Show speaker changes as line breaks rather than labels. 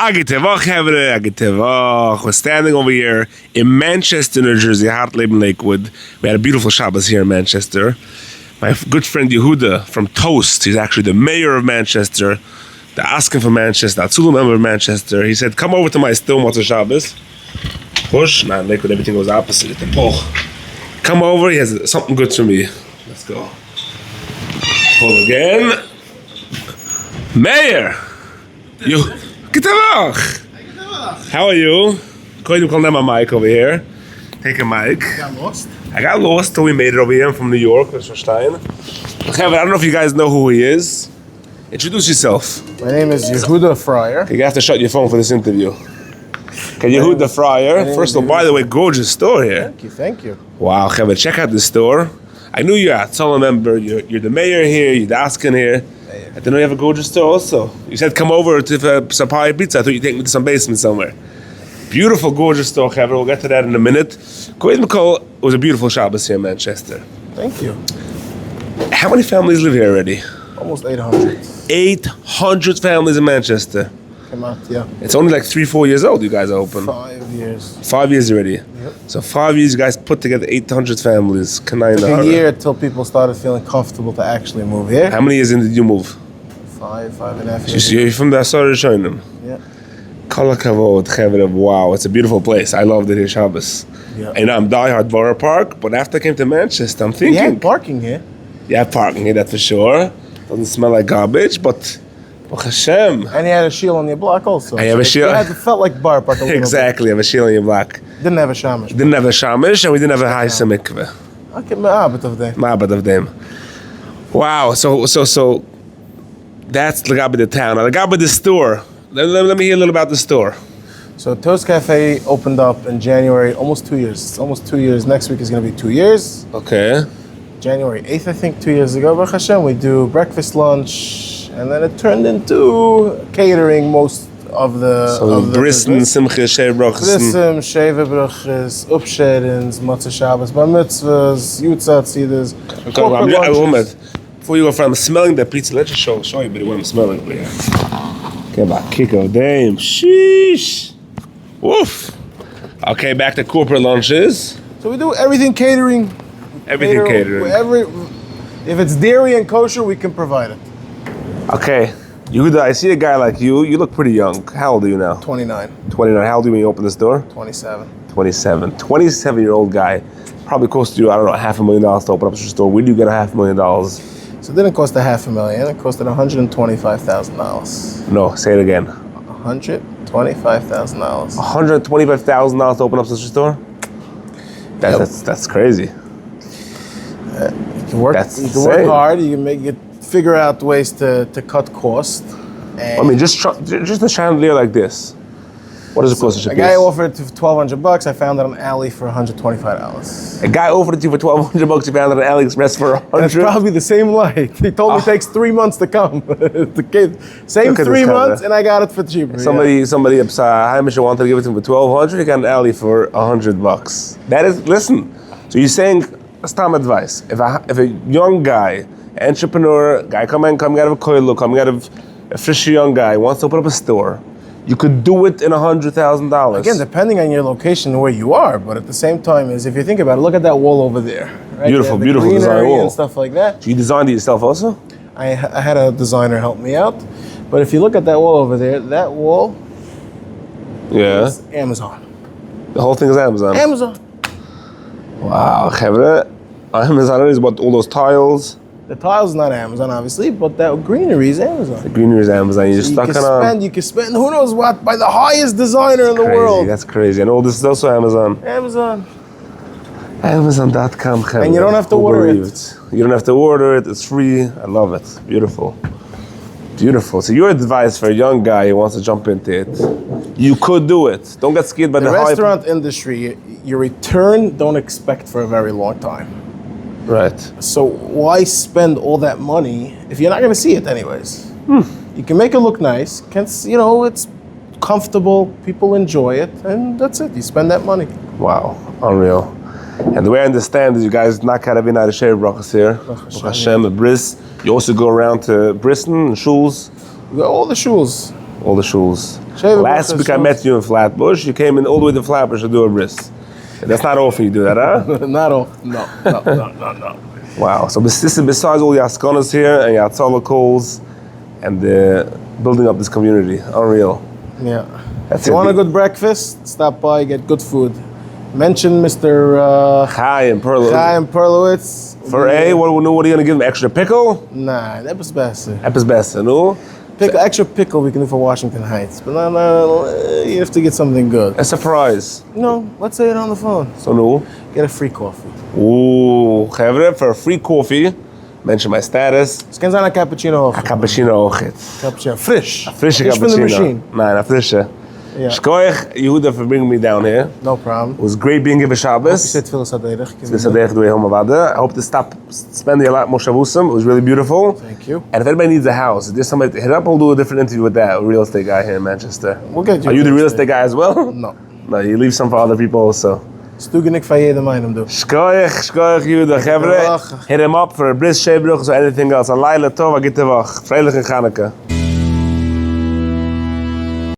We're standing over here in Manchester, New Jersey, Hartleben, Lakewood. We had a beautiful Shabbos here in Manchester. My good friend Yehuda from Toast, he's actually the mayor of Manchester, the Askin from Manchester, the Atzula member of Manchester. He said, come over to my still Motzei Shabbos. Push. Nah, in Lakewood, everything goes opposite. Oh. Come over, he has something good for me. Let's go. Pull again. Mayor! You. How are you? Couldn't call them a mic over here. Take a mic. I got lost till we made it over here. I'm from New York, Mr. Stein. I don't know if you guys know who he is. Introduce yourself.
My name is Yehuda Fryer.
You have to shut your phone for this interview. Okay, Yehuda Fryer. First of all, by the way, gorgeous store here.
Thank you.
Wow, Kevin, check out the store. I knew you're a Tzolom member. You're the mayor here. You're the Askin here. I didn't know you have a gorgeous store also. You said come over to Sapphire Pizza. I thought you'd take me to some basement somewhere. Beautiful, gorgeous store, Kevin. We'll get to that in a minute. It was a beautiful Shabbos here in Manchester.
Thank you.
How many families live here already?
Almost 800.
800 families in Manchester.
Come out, yeah.
It's only like 3-4 years old you guys are open.
5 years.
5 years already?
Yep.
So 5 years you guys put together 800 families.
It took a year till people started feeling comfortable to actually move here.
How many years in did you move?
5.5 years.
You're from the Asar Rishonim?
Yeah.
Kol hakavod, Chevrev. Wow, it's a beautiful place. I loved it here Shabbos.
Yeah.
And I'm diehard Borough Park, but after I came to Manchester, I'm thinking...
You had parking here.
Yeah, parking here, that's for sure. Doesn't smell like garbage, but... Baruch Hashem.
And you had a shield on your block also.
I have a shield.
It felt like Borough Park a little
Exactly, I have a shield on your block.
Didn't have a shamish.
Didn't have a shamish, and we didn't have a haisa mikveh.
Okay, ma'abed of them.
Ma'abed of them. Wow, so that's Lagabe the town. Now, Lagabe the store. Let me hear a little about the store.
So Toast Cafe opened up in January, almost 2 years. It's almost 2 years. Next week is going to be 2 years.
Okay.
January 8th, I think, 2 years ago. Baruch Hashem, we do breakfast, lunch, and then it turned into catering most of the
Brisson, Simcha, Shei Brachas.
Brisson, Sheva Brachas, Upshedens, Motzei Shabbos, Bar Mitzvahs, Yutzat Tzidus. Before you go from, I'm smelling the pizza. Let's just show you what I'm smelling here.
Okay, back Kiko, damn, sheesh. Woof. Okay, back to corporate lunches.
So we do everything catering.
Everything catering.
If it's dairy and kosher, we can provide it.
Okay, Yehuda, I see a guy like you. You look pretty young. How old are you now?
29.
29. How old are you when you open this door?
27.
27. 27-year-old guy. Probably cost you, I don't know, $500,000 to open up such a store. Where do you get $500,000?
So it didn't cost $500,000. It costed $125,000.
No, say it again.
$125,000.
$125,000 to open up such a store? That's crazy.
You can work hard. You can figure out ways to cut cost.
I mean, just a chandelier like this. What does it cost?
A guy offered it to $1,200. I found it on alley for $125.
A guy offered it to you for $1,200. You found it on AliExpress for $100.
It's probably the same light. He told me it takes 3 months to come. Same 3 months, and I got it for cheaper.
Somebody Hamish wanted to give it to him for $1,200. He got an alley for $100. That is, listen. So you're saying, that's time advice. If a young guy, entrepreneur, guy coming out of a koilo, coming out of a fresh young guy, wants to open up a store, you could do it in $100,000.
Again, depending on your location and where you are, but at the same time, if you think about it, look at that wall over there. Right?
Beautiful design wall.
And stuff like that.
So you designed it yourself also?
I had a designer help me out. But if you look at that wall over there, that wall is Amazon.
The whole thing is Amazon?
Amazon.
Wow, Chevre. Amazon is about all those tiles.
The tiles is not Amazon, obviously, but that greenery is Amazon.
The greenery is Amazon. You
can spend who knows what by the highest designer in the world.
That's crazy. And all this is also Amazon.
Amazon.
Amazon.com.
And you don't have to order it.
You don't have to order it. It's free. I love it. Beautiful. Beautiful. So your advice for a young guy who wants to jump into it, you could do it. Don't get scared by the
restaurant industry. Your return, don't expect for a very long time.
Right.
So why spend all that money if you're not going to see it anyways? You can make it look nice. It's comfortable. People enjoy it, and that's it. You spend that money.
Wow, unreal. And the way I understand is you guys knock out every night of Shei Brachas here. Hashem, at Bris. You also go around to Briston and Shuls.
All the shuls.
all the shuls.
Sheva
Last
Baruch
week I
Hashem.
met you in Flatbush. You came in all the way to Flatbush to do a bris. That's not often you do that, huh?
Not all. No.
Wow. So besides all the Askonas here and your Tzala calls and building up this community, unreal.
Yeah.
That's
If you
it.
want a good breakfast, stop by, get good food. Mention Mr.
Chaim, Perlowitz.
Chaim Perlowitz.
For A, what are you gonna give him? Extra pickle?
Nah, that was best.
Epis best, no?
Extra pickle we can do for Washington Heights, but no, you have to get something good.
A surprise.
No, let's say it on the phone.
So no.
Get a free coffee.
Ooh, Chevre, for a free coffee, mention my status.
Es kann sein a cappuccino.
A cappuccino auch
Cappuccino. Frisch.
Frische
Frisch from the
cappuccino.
machine.
Nein, a frische.
Yeah.
Shkoich, Yehuda, for bringing me down here.
No problem.
It was great being here for
You
Shabbos.
said Tfilas Haderech.
This is the way home about I hope to spend a lot more Shavusam. It was really beautiful.
Thank you.
And if anybody needs a house, if there's somebody to hit up, we'll do a different interview with that real estate guy here in Manchester.
We'll get you.
Are you the real estate guy as well?
No.
No, you leave some for other people also.
Stugenik van jedem einem do.
Shkoich, Yehuda, Chevre. Hit him up for a bris, shebruch, or anything else. A laila tov, a gitte vach. Freilich in Chanukah.